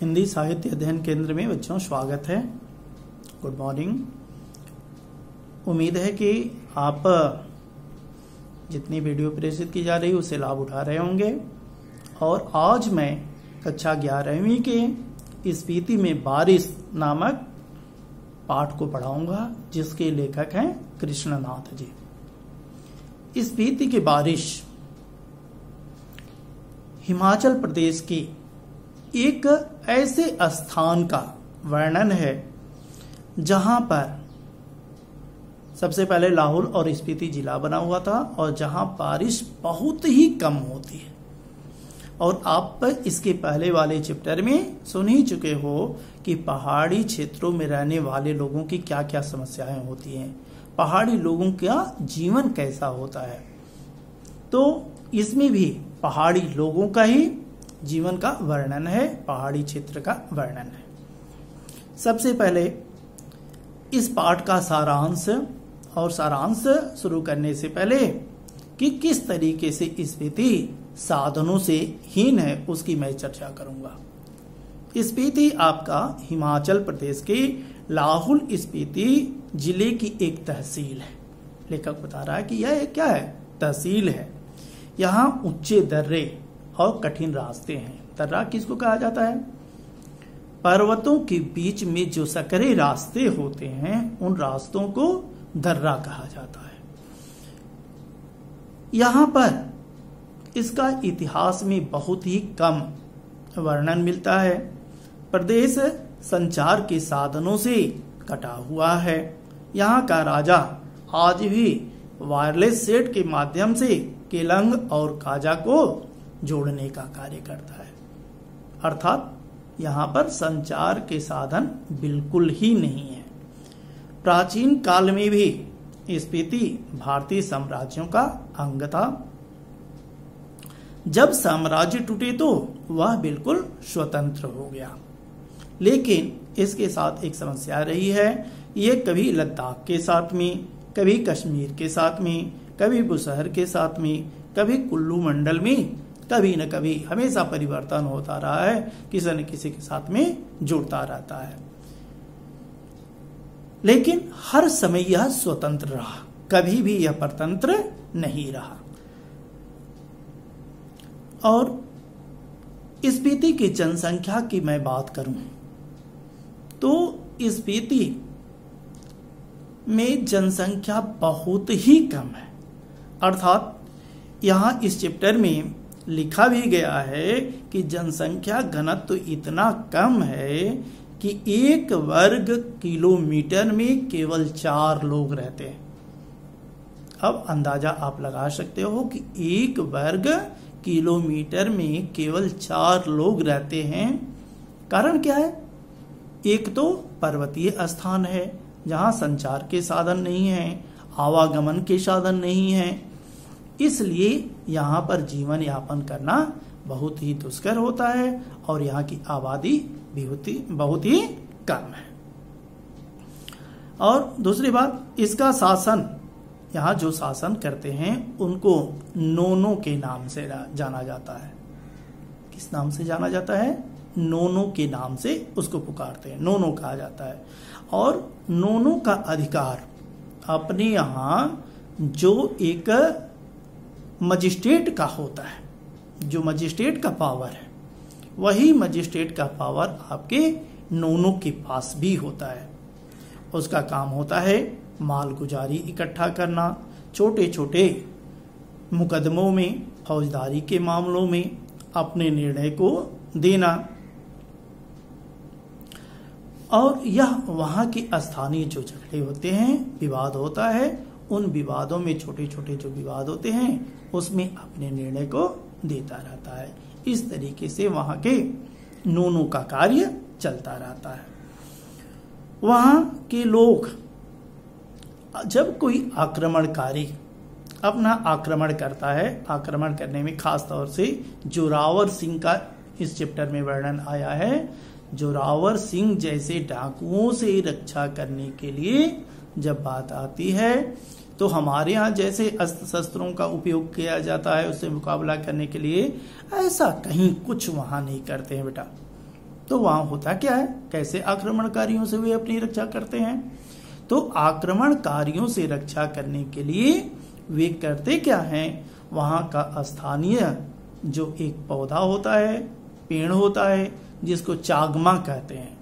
हिंदी साहित्य अध्ययन केंद्र में बच्चों स्वागत है। Good morning. उम्मीद है कि आप जितनी वीडियो प्रेषित की जा रही है उससे लाभ उठा रहे होंगे। और आज मैं कक्षा 11वीं के स्पीति में बारिश नामक पाठ को पढ़ाऊंगा, जिसके लेखक हैं कृष्णनाथ जी। स्पीति की बारिश हिमाचल प्रदेश की एक ऐसे स्थान का वर्णन है जहां पर सबसे पहले लाहौल और स्पीति जिला बना हुआ था और जहां बारिश बहुत ही कम होती है। और आप इसके पहले वाले चैप्टर में सुन ही चुके हो कि पहाड़ी क्षेत्रों में रहने वाले लोगों की क्या क्या समस्याएं होती हैं, पहाड़ी लोगों का जीवन कैसा होता है। तो इसमें भी पहाड़ी लोगों का ही जीवन का वर्णन है, पहाड़ी क्षेत्र का वर्णन है। सबसे पहले इस पाठ का सारांश और सारांश शुरू करने से पहले कि किस तरीके से स्पीति साधनों से हीन है उसकी मैं चर्चा करूंगा। स्पीति आपका हिमाचल प्रदेश के लाहौल स्पीति जिले की एक तहसील है। लेखक बता रहा है कि यह क्या है, तहसील है। यहाँ ऊंचे दर्रे और कठिन रास्ते हैं। दर्रा किसको कहा जाता है? पर्वतों के बीच में जो सकरे रास्ते होते हैं उन रास्तों को दर्रा कहा जाता है। यहाँ पर इसका इतिहास में बहुत ही कम वर्णन मिलता है। प्रदेश संचार के साधनों से कटा हुआ है। यहाँ का राजा आज भी वायरलेस सेट के माध्यम से केलंग और काजा को जोड़ने का कार्य करता है। अर्थात यहाँ पर संचार के साधन बिल्कुल ही नहीं है। प्राचीन काल में भी स्पीति भारतीय साम्राज्यों का अंग था। जब साम्राज्य टूटे तो वह बिल्कुल स्वतंत्र हो गया, लेकिन इसके साथ एक समस्या रही है। ये कभी लद्दाख के साथ में, कभी कश्मीर के साथ में, कभी बुशहर के साथ में, कभी कुल्लू मंडल में, कभी न कभी हमेशा परिवर्तन होता रहा है, किसी न किसी के साथ में जुड़ता रहता है। लेकिन हर समय यह स्वतंत्र रहा, कभी भी यह परतंत्र नहीं रहा। और स्पीति की जनसंख्या की मैं बात करूं तो स्पीति में जनसंख्या बहुत ही कम है। अर्थात यहां इस चैप्टर में लिखा भी गया है कि जनसंख्या घनत्व तो इतना कम है कि 1 वर्ग किलोमीटर में केवल 4 लोग रहते हैं। अब अंदाजा आप लगा सकते हो कि 1 वर्ग किलोमीटर में केवल 4 लोग रहते हैं। कारण क्या है? एक तो पर्वतीय स्थान है जहां संचार के साधन नहीं है, आवागमन के साधन नहीं है, इसलिए यहाँ पर जीवन यापन करना बहुत ही दुष्कर होता है और यहाँ की आबादी भी बहुत ही कम है। और दूसरी बात, इसका शासन, यहाँ जो शासन करते हैं उनको नोनो के नाम से जाना जाता है। किस नाम से जाना जाता है? नोनो के नाम से उसको पुकारते हैं, नोनो कहा जाता है। और नोनो का अधिकार अपने यहाँ जो एक मजिस्ट्रेट का होता है, जो मजिस्ट्रेट का पावर है, वही मजिस्ट्रेट का पावर आपके नोनो के पास भी होता है। उसका काम होता है मालगुजारी इकट्ठा करना, छोटे छोटे मुकदमों में, फौजदारी के मामलों में अपने निर्णय को देना। और यह वहां के स्थानीय जो झगड़े होते हैं, विवाद होता है, उन विवादों में छोटे छोटे जो विवाद होते हैं उसमें अपने निर्णय को देता रहता है। इस तरीके से वहां के नोनो का कार्य चलता रहता है। वहां के लोग जब कोई आक्रमणकारी अपना आक्रमण करता है, आक्रमण करने में खास तौर से जोरावर सिंह का इस चैप्टर में वर्णन आया है। जोरावर सिंह जैसे डाकुओं से रक्षा करने के लिए जब बात आती है तो हमारे यहाँ जैसे अस्त्र शस्त्रों का उपयोग किया जाता है उससे मुकाबला करने के लिए, ऐसा कहीं कुछ वहां नहीं करते हैं बेटा। तो वहां होता क्या है, कैसे आक्रमणकारियों से वे अपनी रक्षा करते हैं? तो आक्रमणकारियों से रक्षा करने के लिए वे करते क्या हैं, वहां का स्थानीय जो एक पौधा होता है, पेड़ होता है, जिसको चागमा कहते हैं,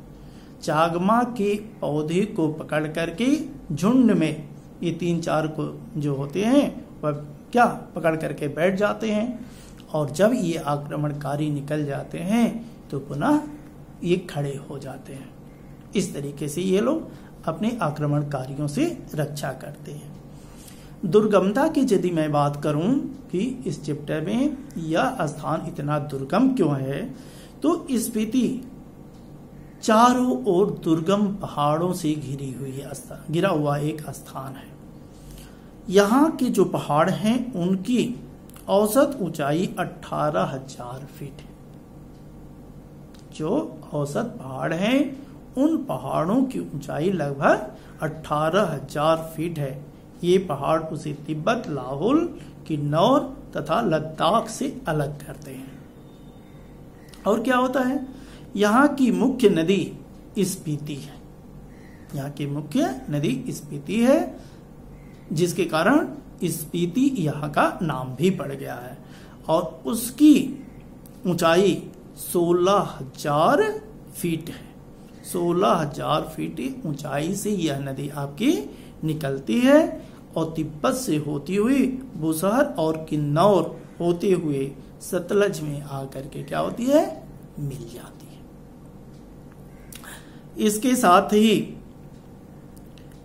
चागमा के पौधे को पकड़ करके झुंड में ये 3-4 को जो होते हैं वह क्या पकड़ करके बैठ जाते हैं, और जब ये आक्रमणकारी निकल जाते हैं तो पुनः ये खड़े हो जाते हैं। इस तरीके से ये लोग अपने आक्रमणकारियों से रक्षा करते हैं। दुर्गमता की यदि मैं बात करूं कि इस चैप्टर में यह स्थान इतना दुर्गम क्यों है, तो स्पीति चारों ओर दुर्गम पहाड़ों से घिरी हुई है, घिरा हुआ एक स्थान है। यहाँ के जो पहाड़ हैं उनकी औसत ऊंचाई 18,000 फीट है। जो औसत पहाड़ हैं उन पहाड़ों की ऊंचाई लगभग 18,000 फीट है। ये पहाड़ उसे तिब्बत, लाहौल, किन्नौर तथा लद्दाख से अलग करते हैं। और क्या होता है, यहाँ की मुख्य नदी स्पीति है। यहाँ की मुख्य नदी स्पीति है, जिसके कारण स्पीति यहाँ का नाम भी पड़ गया है। और उसकी ऊंचाई 16,000 फीट है। 16,000 फीट ऊंचाई से यह नदी आपकी निकलती है और तिब्बत से होती हुई बुसहर और किन्नौर होते हुए सतलज में आकर के क्या होती है, मिल जाती है। इसके साथ ही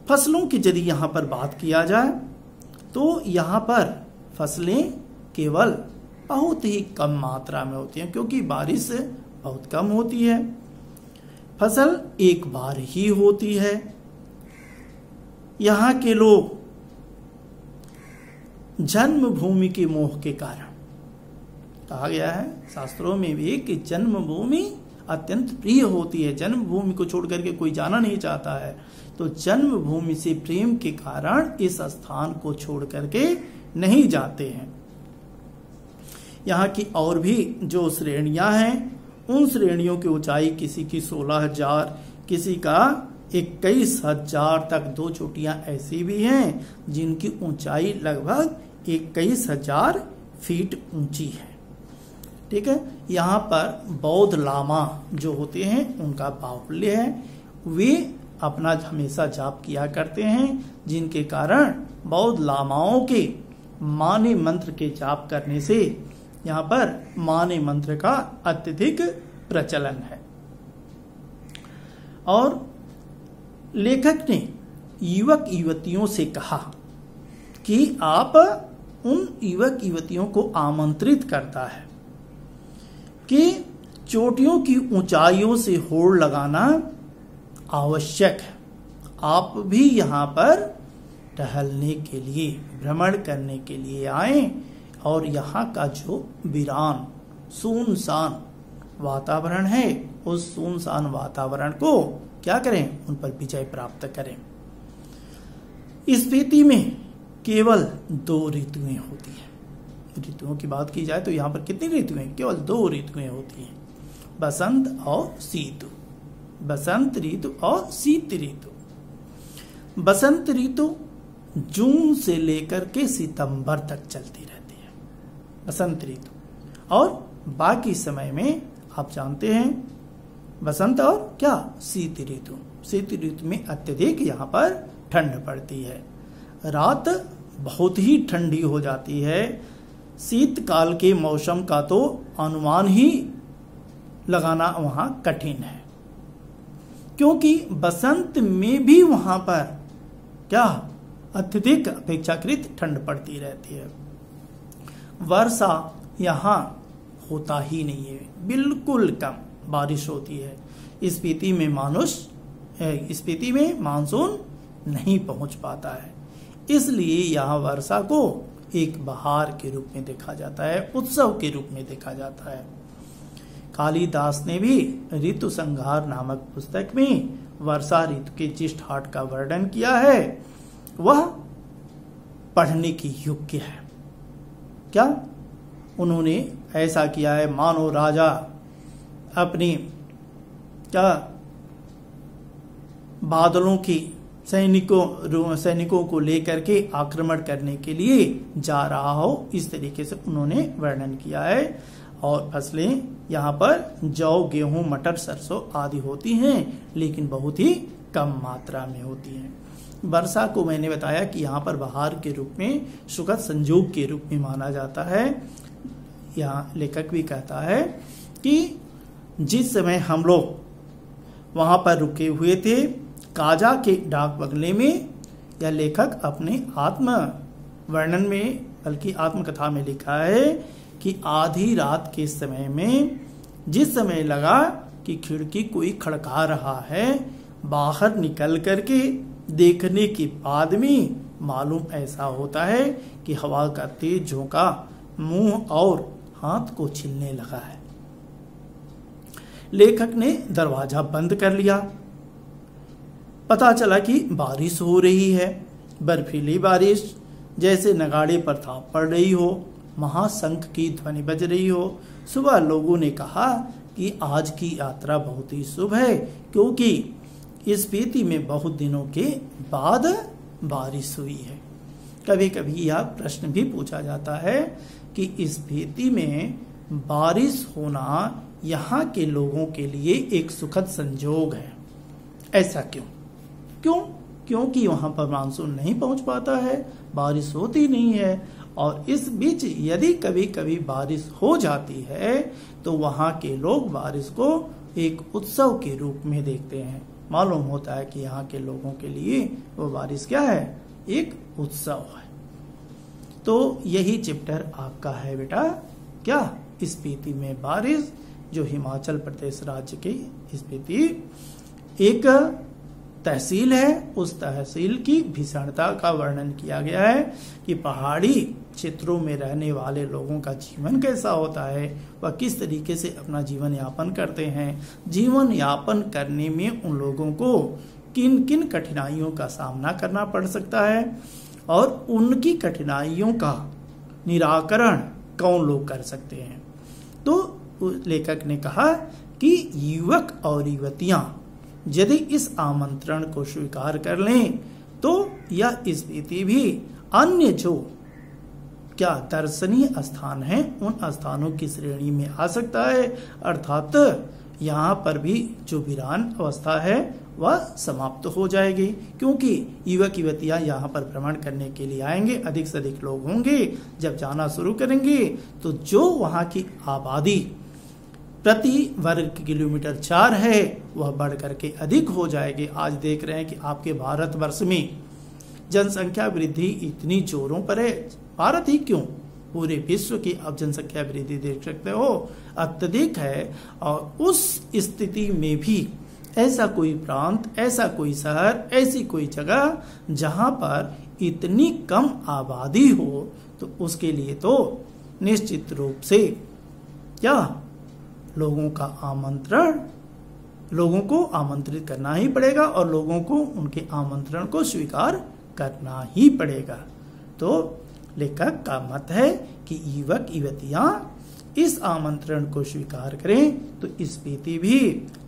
फसलों की यदि यहाँ पर बात किया जाए तो यहाँ पर फसलें केवल बहुत ही कम मात्रा में होती हैं, क्योंकि बारिश बहुत कम होती है। फसल एक बार ही होती है। यहाँ के लोग जन्मभूमि के मोह के कारण, कहा गया है शास्त्रों में भी कि जन्मभूमि अत्यंत प्रिय होती है, जन्मभूमि को छोड़ करके कोई जाना नहीं चाहता है। तो जन्मभूमि से प्रेम के कारण इस स्थान को छोड़ करके नहीं जाते हैं। यहाँ की और भी जो श्रेणियां हैं, उन श्रेणियों की ऊंचाई किसी की 16,000, किसी का 21,000 तक। 2 चोटियां ऐसी भी हैं जिनकी ऊंचाई लगभग 21,000 फीट ऊंची है। ठीक है। यहाँ पर बौद्ध लामा जो होते हैं उनका बाहुल्य है। वे अपना हमेशा जाप किया करते हैं, जिनके कारण बौद्ध लामाओं के माने मंत्र के जाप करने से यहाँ पर माने मंत्र का अत्यधिक प्रचलन है। और लेखक ने युवक युवतियों से कहा कि आप उन युवक युवतियों को आमंत्रित करता है कि चोटियों की ऊंचाइयों से होड़ लगाना आवश्यक है। आप भी यहाँ पर टहलने के लिए, भ्रमण करने के लिए आए और यहाँ का जो वीरान सुनसान वातावरण है, उस सुनसान वातावरण को क्या करें, उन पर विजय प्राप्त करें। स्पीति में केवल 2 ऋतुएं होती हैं। ऋतुओं की बात की जाए तो यहाँ पर कितनी ऋतुएं, केवल 2 ऋतुएं होती हैं, बसंत और शीत। बसंत ऋतु और शीत ऋतु। बसंत ऋतु जून से लेकर के सितंबर तक चलती रहती है, बसंत ऋतु। और बाकी समय में आप जानते हैं बसंत और क्या, शीत ऋतु। शीत ऋतु में अत्यधिक यहाँ पर ठंड पड़ती है, रात बहुत ही ठंडी हो जाती है। शीतकाल के मौसम का तो अनुमान ही लगाना वहां कठिन है, क्योंकि बसंत में भी वहां पर क्या अत्यधिक अपेक्षाकृत ठंड पड़ती रहती है। वर्षा यहाँ होता ही नहीं है, बिल्कुल कम बारिश होती है। स्पीति में मानसून नहीं पहुंच पाता है, इसलिए यहाँ वर्षा को एक बहार के रूप में देखा जाता है, उत्सव के रूप में देखा जाता है। कालिदास ने भी ऋतु संहार नामक पुस्तक में वर्षा ऋतु के जिस ठाट का वर्णन किया है वह पढ़ने की योग्य है। क्या उन्होंने ऐसा किया है, मानो राजा अपनी क्या बादलों की सैनिकों को लेकर के आक्रमण करने के लिए जा रहा हो, इस तरीके से उन्होंने वर्णन किया है। और फसलें यहाँ पर जौ, गेहूं, मटर, सरसों आदि होती हैं, लेकिन बहुत ही कम मात्रा में होती हैं। वर्षा को मैंने बताया कि यहाँ पर बहार के रूप में, सुखद संयोग के रूप में माना जाता है। यहाँ लेखक भी कहता है कि जिस समय हम लोग वहां पर रुके हुए थे काजा के डाक बंगले में, यह लेखक अपने आत्म वर्णन में, बल्कि आत्मकथा में लिखा है कि आधी रात के समय में जिस समय लगा कि खिड़की कोई खड़का रहा है, बाहर निकल करके देखने के बाद में मालूम ऐसा होता है कि हवा का तेज झोंका मुंह और हाथ को छीलने लगा है। लेखक ने दरवाजा बंद कर लिया। पता चला कि बारिश हो रही है, बर्फीली बारिश, जैसे नगाड़े पर थाप पड़ रही हो, महाशंख की ध्वनि बज रही हो। सुबह लोगों ने कहा कि आज की यात्रा बहुत ही शुभ है, क्योंकि स्पीति में बहुत दिनों के बाद बारिश हुई है। कभी कभी यह प्रश्न भी पूछा जाता है कि स्पीति में बारिश होना यहाँ के लोगों के लिए एक सुखद संयोग है। ऐसा क्यों? क्योंकि वहां पर मानसून नहीं पहुंच पाता है, बारिश होती नहीं है। और इस बीच यदि कभी कभी बारिश हो जाती है तो वहां के लोग बारिश को एक उत्सव के रूप में देखते हैं। मालूम होता है कि यहाँ के लोगों के लिए वो बारिश क्या है, एक उत्सव है। तो यही चैप्टर आपका है बेटा, क्या स्पीति में बारिश, जो हिमाचल प्रदेश राज्य की स्पीति एक तहसील है। उस तहसील की भीषणता का वर्णन किया गया है कि पहाड़ी क्षेत्रों में रहने वाले लोगों का जीवन कैसा होता है, वह किस तरीके से अपना जीवन यापन करते हैं, जीवन यापन करने में उन लोगों को किन किन कठिनाइयों का सामना करना पड़ सकता है और उनकी कठिनाइयों का निराकरण कौन लोग कर सकते हैं। तो लेखक ने कहा कि युवक और युवतियां यदि इस आमंत्रण को स्वीकार कर लें तो यह स्थिति भी अन्य जो क्या दर्शनीय स्थान है उन स्थानों की श्रेणी में आ सकता है। अर्थात यहाँ पर भी जो वीरान अवस्था है वह समाप्त हो जाएगी, क्योंकि युवक युवतियां यहाँ पर भ्रमण करने के लिए आएंगे, अधिक से अधिक लोग होंगे। जब जाना शुरू करेंगे तो जो वहाँ की आबादी प्रति वर्ग किलोमीटर 4 है वह बढ़ करके अधिक हो जाएगी। आज देख रहे हैं कि आपके भारतवर्ष में जनसंख्या वृद्धि इतनी जोरों पर है। भारत ही क्यों, पूरे विश्व की आप जनसंख्या वृद्धि देख सकते हो, अत्यधिक है। और उस स्थिति में भी ऐसा कोई प्रांत, ऐसा कोई शहर, ऐसी कोई जगह जहां पर इतनी कम आबादी हो, तो उसके लिए तो निश्चित रूप से क्या लोगों को आमंत्रित करना ही पड़ेगा और लोगों को उनके आमंत्रण को स्वीकार करना ही पड़ेगा। तो लेखक का मत है कि युवक युवतियां इस आमंत्रण को स्वीकार करें तो स्पीति भी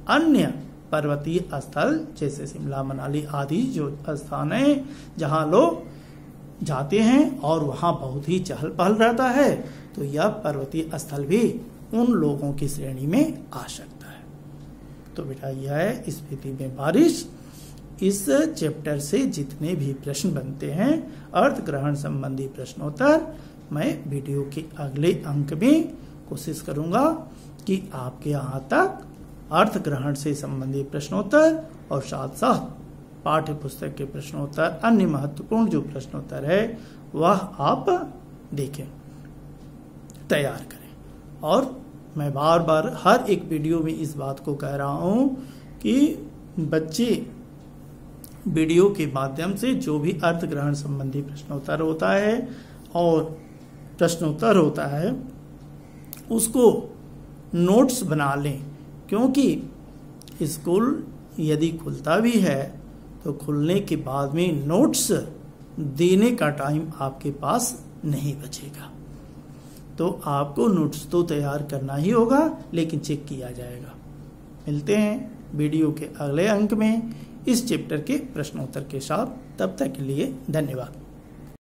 अन्य पर्वतीय स्थल जैसे शिमला, मनाली आदि जो स्थान है जहां लोग जाते हैं और वहां बहुत ही चहल पहल रहता है, तो यह पर्वतीय स्थल भी उन लोगों की श्रेणी में आ सकता है। तो बेटा यह है स्पीति में बारिश। इस चैप्टर से जितने भी प्रश्न बनते हैं अर्थ ग्रहण संबंधी प्रश्नोत्तर, मैं वीडियो के अगले अंक में कोशिश करूंगा कि आपके यहाँ तक अर्थ ग्रहण से संबंधित प्रश्नोत्तर और साथ साथ पाठ्य पुस्तक के प्रश्नोत्तर, अन्य महत्वपूर्ण जो प्रश्नोत्तर है वह आप देखें, तैयार करें। और मैं बार बार हर एक वीडियो में इस बात को कह रहा हूं कि बच्चे वीडियो के माध्यम से जो भी अर्थ ग्रहण संबंधी प्रश्नोत्तर होता है और प्रश्नोत्तर होता है उसको नोट्स बना लें, क्योंकि स्कूल यदि खुलता भी है तो खुलने के बाद में नोट्स देने का टाइम आपके पास नहीं बचेगा। तो आपको नोट्स तो तैयार करना ही होगा, लेकिन चेक किया जाएगा। मिलते हैं वीडियो के अगले अंक में इस चैप्टर के प्रश्नोत्तर के साथ। तब तक के लिए धन्यवाद।